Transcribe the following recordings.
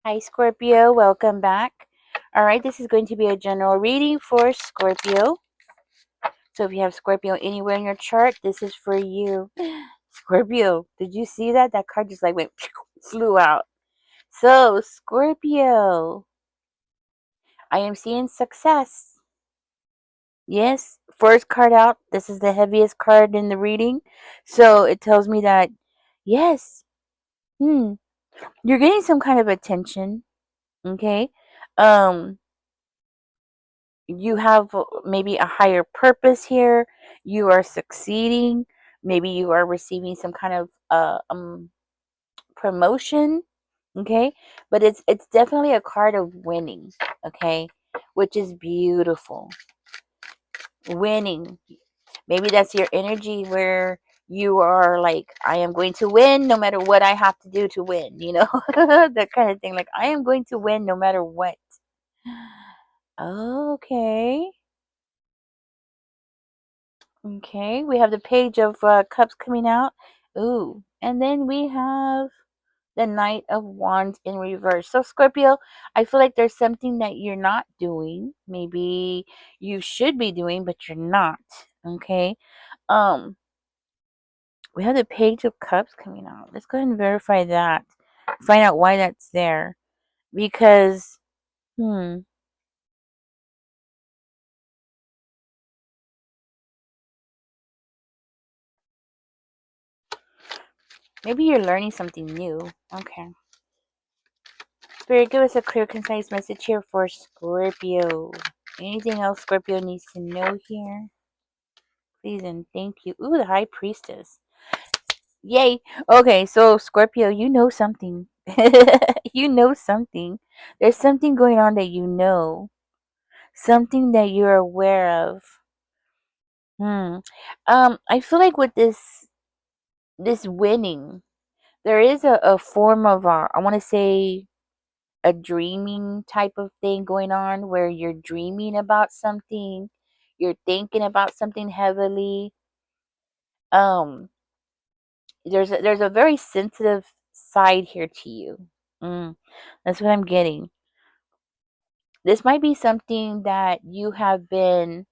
Hi, Scorpio. Welcome back. All right, this is going to be a general reading for Scorpio. So if you have Scorpio anywhere in your chart, this is for you. Scorpio, did you see that? That card just like went flew out. So, Scorpio, I am seeing success. Yes, first card out. This is the heaviest card in the reading. So it tells me that, yes, you're getting some kind of attention. Okay. Um, you have maybe a higher purpose here. You are succeeding. Maybe you are receiving some kind of promotion. Okay, but it's definitely a card of winning. Okay, which is beautiful. Winning. Maybe that's your energy where you are like, I am going to win no matter what I have to do to win. That kind of thing. Like, I am going to win no matter what. Okay. Okay, we have the Page of Cups coming out. Ooh, and then we have the Knight of Wands in reverse. So, Scorpio, I feel like there's something that you're not doing. Maybe you should be doing, but you're not. Okay. Um, we have the Page of Cups coming out. Let's go ahead and verify that. Find out why that's there. Because, hmm, maybe you're learning something new. Okay. Spirit, give us a clear, concise message here for Scorpio. Anything else Scorpio needs to know here? Please and thank you. Ooh, the High Priestess. Yay. Okay, so Scorpio, you know something. You know something. There's something going on that you know. Something that you're aware of. Hmm. I feel like with this winning, there is a form of I want to say a dreaming type of thing going on where you're dreaming about something, you're thinking about something heavily. Um, there's a very sensitive side here to you. Mm, that's what I'm getting. This might be something that you have been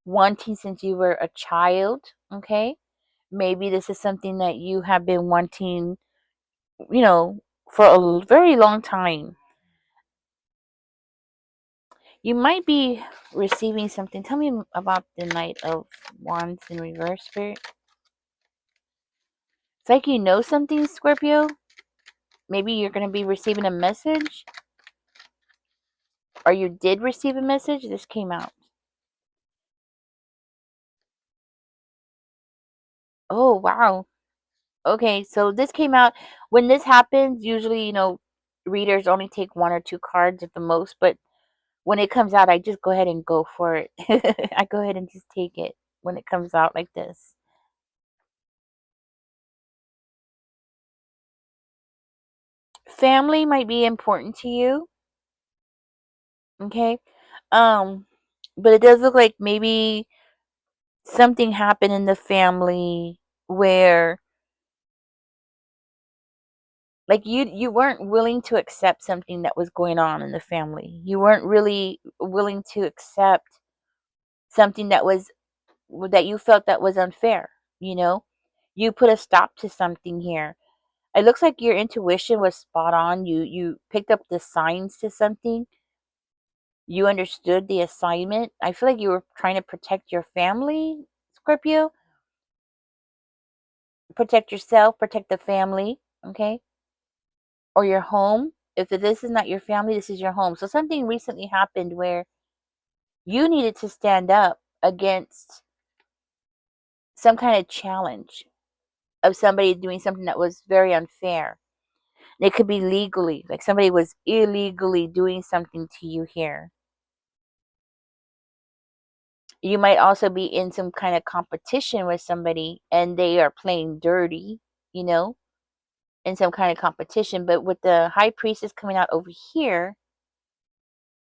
wanting since you were a child. Okay, maybe this is something that you have been wanting, you know, for a very long time. You might be receiving something. Tell me about the Knight of Wands in reverse, Spirit. It's like you know something, Scorpio. Maybe you're going to be receiving a message, or you did receive a message. This came out. Oh, wow. Okay, so this came out. When this happens, usually, readers only take one or two cards at the most, but when it comes out, I just go ahead and go for it. I go ahead and just take it when it comes out like this. Family might be important to you. Okay. Um, but it does look like maybe something happened in the family where like you weren't willing to accept something that was going on in the family. You weren't really willing to accept something that you felt that was unfair, you know? You put a stop to something here. It looks like your intuition was spot on. You picked up the signs to something. You understood the assignment. I feel like you were trying to protect your family, Scorpio. Protect yourself, protect the family, okay? Or your home. If this is not your family, this is your home. So something recently happened where you needed to stand up against some kind of challenge of somebody doing something that was very unfair. It could be legally, like somebody was illegally doing something to you here. You might also be in some kind of competition with somebody and they are playing dirty, you know, in some kind of competition. But with the High Priestess coming out over here,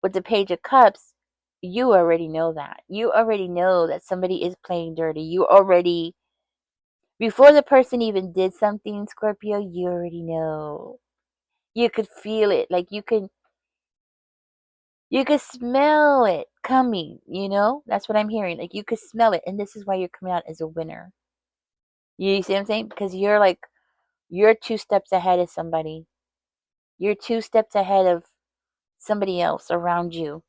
with the Page of Cups, you already know that. You already know that somebody is playing dirty. You already, before the person even did something, Scorpio, you already know. You could feel it. Like you could smell it coming, you know? That's what I'm hearing. Like you could smell it. And this is why you're coming out as a winner. You see what I'm saying? Because you're 2 steps ahead of somebody. You're 2 steps ahead of somebody else around you.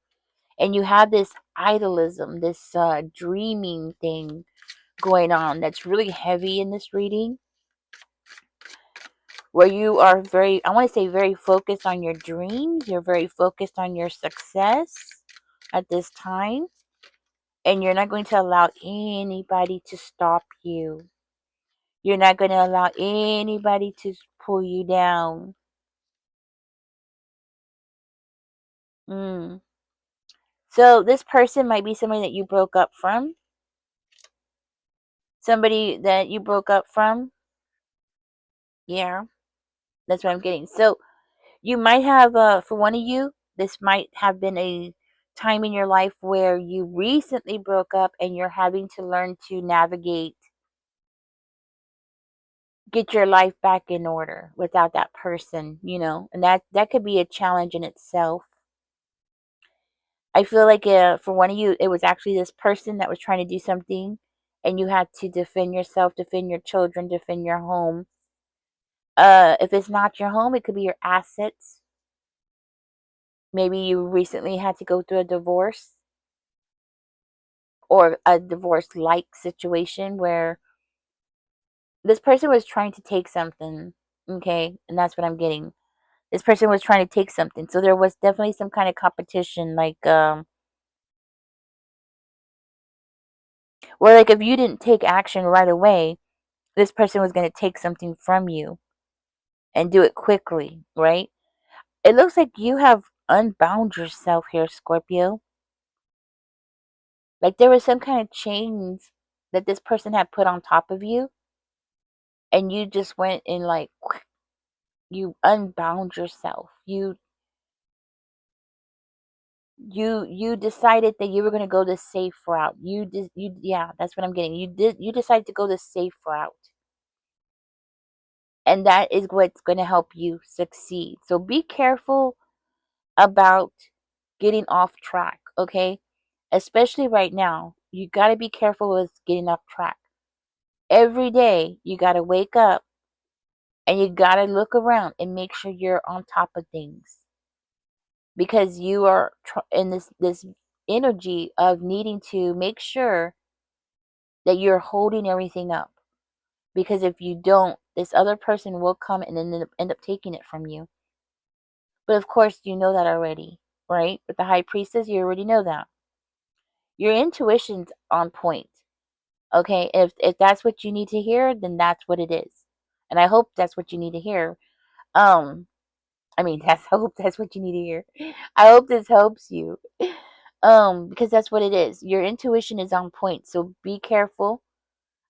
And you have this idolism, this dreaming thing going on that's really heavy in this reading, where you are very, I want to say, very focused on your dreams. You're very focused on your success at this time. And you're not going to allow anybody to stop you. You're not going to allow anybody to pull you down. Mm. So this person might be somebody that you broke up from. Somebody that you broke up from. Yeah, that's what I'm getting. So you might have, for one of you, this might have been a time in your life where you recently broke up and you're having to learn to navigate, get your life back in order without that person, you know, and that could be a challenge in itself. I feel like for one of you, it was actually this person that was trying to do something, and you had to defend yourself, defend your children, defend your home. If it's not your home, it could be your assets. Maybe you recently had to go through a divorce or a divorce like situation where this person was trying to take something. Okay, and that's what I'm getting. This person was trying to take something. So there was definitely some kind of competition, like where like if you didn't take action right away, this person was going to take something from you and do it quickly, right? It looks like you have unbound yourself here, Scorpio. Like there was some kind of chains that this person had put on top of you, and you just went and like you unbound yourself. You decided that you were going to go the safe route. You yeah, that's what I'm getting. You decided to go the safe route. And that is what's going to help you succeed. So be careful about getting off track, okay? Especially right now. You got to be careful with getting off track. Every day you got to wake up and you got to look around and make sure you're on top of things, because you are in this energy of needing to make sure that you're holding everything up, because if you don't, this other person will come and end up taking it from you. But of course you know that already, right? With the high priestess, you already know that your intuition's on point. Okay, if that's what you need to hear, then that's what it is, and I hope that's what you need to hear. um I mean, that's I hope that's what you need to hear. I hope this helps you. Because that's what it is. Your intuition is on point, so be careful.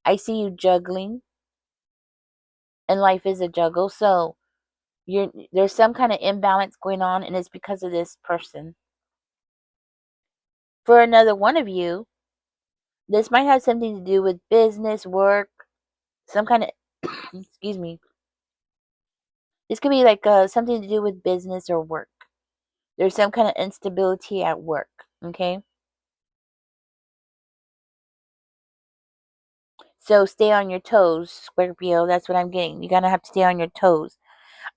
I see you juggling, and life is a juggle. So there's some kind of imbalance going on, and it's because of this person. For another one of you, this might have something to do with business, work, some kind of excuse me. This could be like something to do with business or work. There's some kind of instability at work. Okay, so stay on your toes, Scorpio. That's what I'm getting. You're gonna have to stay on your toes.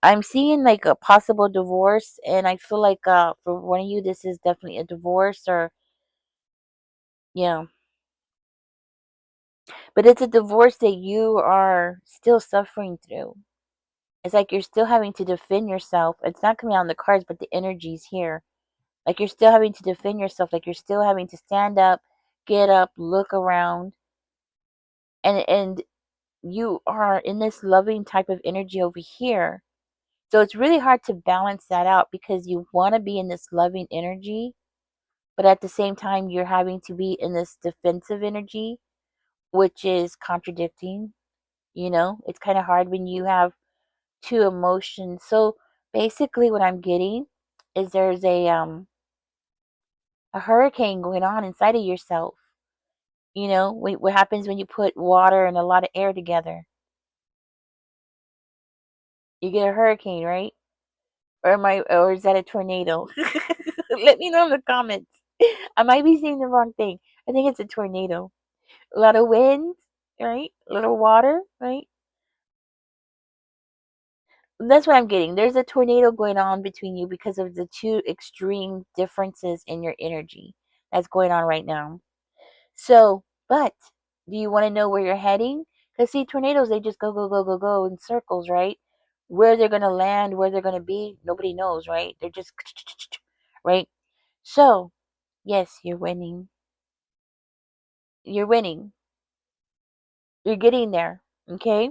I'm seeing like a possible divorce, and I feel like for one of you, this is definitely a divorce, or yeah, but it's a divorce that you are still suffering through. It's like you're still having to defend yourself. It's not coming out in the cards, but the energy's here. Like you're still having to defend yourself. Like you're still having to stand up, get up, look around, and you are in this loving type of energy over here. So it's really hard to balance that out, because you want to be in this loving energy, but at the same time you're having to be in this defensive energy, which is contradicting. It's kind of hard when you have two emotions. So basically what I'm getting is there's a hurricane going on inside of yourself. What happens when you put water and a lot of air together? You get a hurricane, right? or is that a tornado? Let me know in the comments. I might be saying the wrong thing. I think it's a tornado. A lot of wind, right? A little water, right? That's what I'm getting. There's a tornado going on between you because of the two extreme differences in your energy that's going on right now. So, but do you want to know where you're heading? Because see, tornadoes, they just go, go, go, go, go in circles, right? Where they're going to land, where they're going to be, nobody knows, right? They're just, right? So, yes, you're winning. You're winning. You're getting there, okay?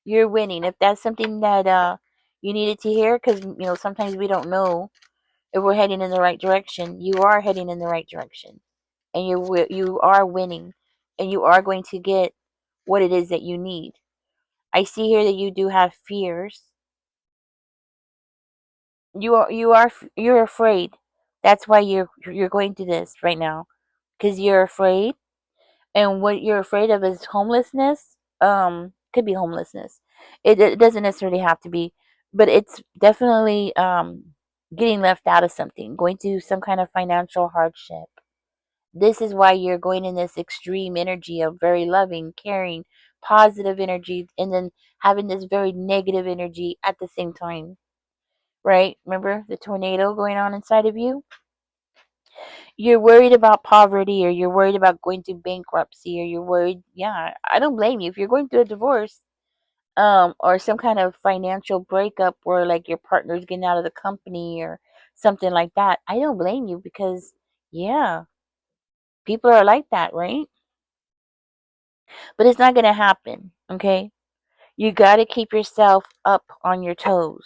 You're winning. If that's something that you needed to hear, because, sometimes we don't know if we're heading in the right direction. You are heading in the right direction, and you are winning, and you are going to get what it is that you need. I see here that you do have fears. You're afraid. That's why you're going through this right now, because you're afraid, and what you're afraid of is homelessness. Could be homelessness. It doesn't necessarily have to be, but it's definitely getting left out of something, going through some kind of financial hardship. This is why you're going in this extreme energy of very loving, caring, positive energy, and then having this very negative energy at the same time. Right? Remember the tornado going on inside of you? You're worried about poverty, or you're worried about going through bankruptcy, or you're worried. Yeah, I don't blame you. If you're going through a divorce, or some kind of financial breakup where like your partner's getting out of the company or something like that, I don't blame you, because yeah, people are like that, right? But it's not going to happen, okay? You got to keep yourself up on your toes,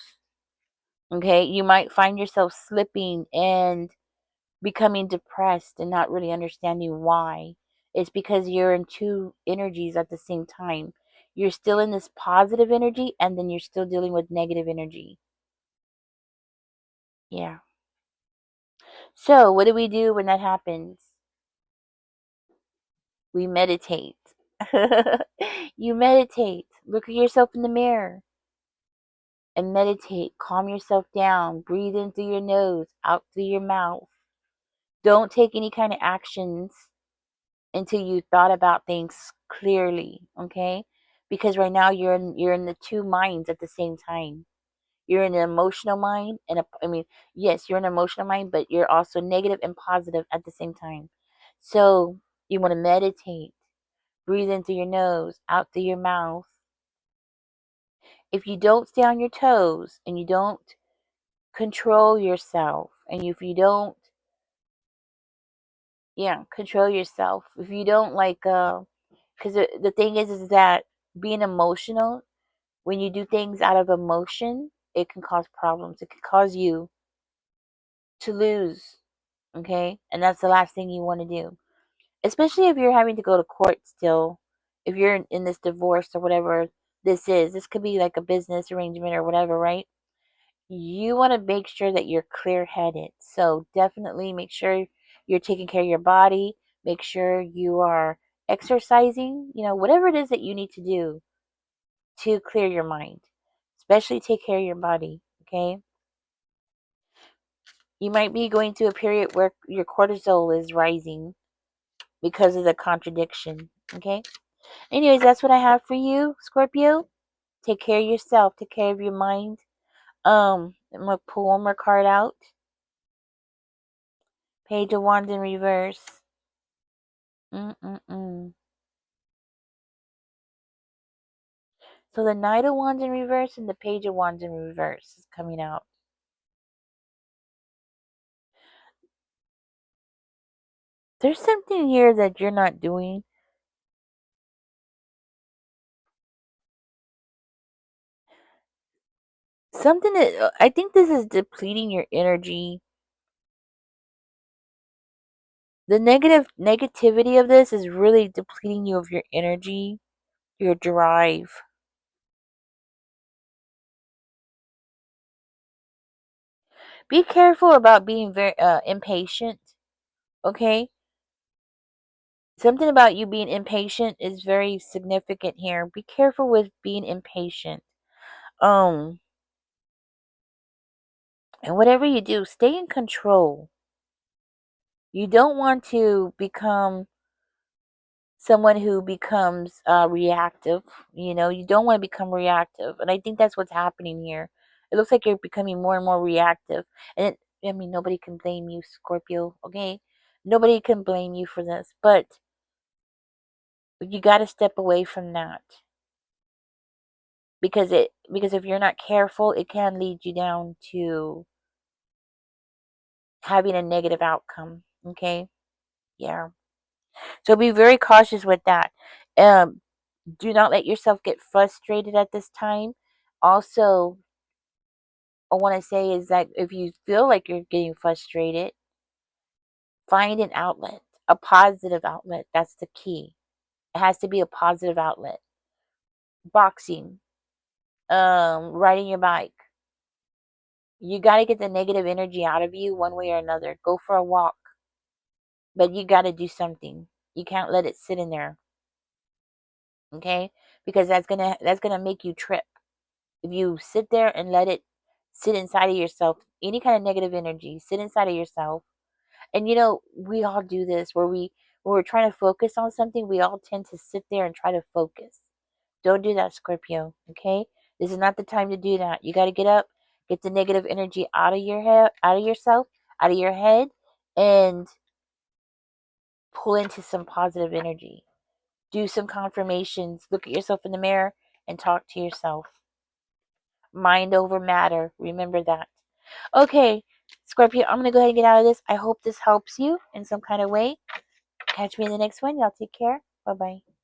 okay? You might find yourself slipping and becoming depressed and not really understanding why. It's because you're in two energies at the same time. You're still in this positive energy, and then you're still dealing with negative energy. Yeah. So, what do we do when that happens? We meditate. You meditate. Look at yourself in the mirror and meditate. Calm yourself down. Breathe in through your nose, out through your mouth. Don't take any kind of actions until you thought about things clearly, okay? Because right now you're in the two minds at the same time. You're in an emotional mind, and I mean, yes, you're in an emotional mind, but you're also negative and positive at the same time. So you want to meditate. Breathe in through your nose, out through your mouth. If you don't stay on your toes and you don't control yourself, and if you don't, yeah, control yourself. If you don't like, because the thing is that being emotional, when you do things out of emotion, it can cause problems. It can cause you to lose, okay? And that's the last thing you want to do. Especially if you're having to go to court still, if you're in this divorce or whatever this is. This could be like a business arrangement or whatever, right? You want to make sure that you're clear headed. So definitely make sure you're taking care of your body. Make sure you are exercising, whatever it is that you need to do to clear your mind. Especially take care of your body, okay? You might be going through a period where your cortisol is rising because of the contradiction, okay? Anyways, that's what I have for you, Scorpio. Take care of yourself. Take care of your mind. I'm gonna pull one more card out. Page of Wands in reverse. Mm-mm-mm. So the Knight of Wands in reverse and the Page of Wands in reverse is coming out. There's something here that you're not doing. Something that I think this is depleting your energy. The negativity of this is really depleting you of your energy, your drive. Be careful about being very impatient, okay? Something about you being impatient is very significant here. Be careful with being impatient. Um And whatever you do, stay in control. You don't want to become someone who becomes reactive. You don't want to become reactive. And I think that's what's happening here. It looks like you're becoming more and more reactive. And I mean, nobody can blame you, Scorpio, okay? Nobody can blame you for this. But you got to step away from that. Because if you're not careful, it can lead you down to having a negative outcome, okay? Yeah. So be very cautious with that. Um, do not let yourself get frustrated at this time. Also, I want to say is that if you feel like you're getting frustrated, find an outlet, a positive outlet. That's the key. It has to be a positive outlet. Boxing, riding your bike. You got to get the negative energy out of you one way or another. Go for a walk, but you got to do something. You can't let it sit in there, okay? Because that's gonna make you trip. If you sit there and let it sit inside of yourself, any kind of negative energy, sit inside of yourself. And we all do this where when we're trying to focus on something, we all tend to sit there and try to focus. Don't do that, Scorpio. Okay? This is not the time to do that. You gotta get up, get the negative energy out of your head, out of yourself, out of your head, and pull into some positive energy. Do some confirmations, look at yourself in the mirror and talk to yourself. Mind over matter. Remember that. Okay, Scorpio, I'm going to go ahead and get out of this. I hope this helps you in some kind of way. Catch me in the next one. Y'all take care. Bye bye.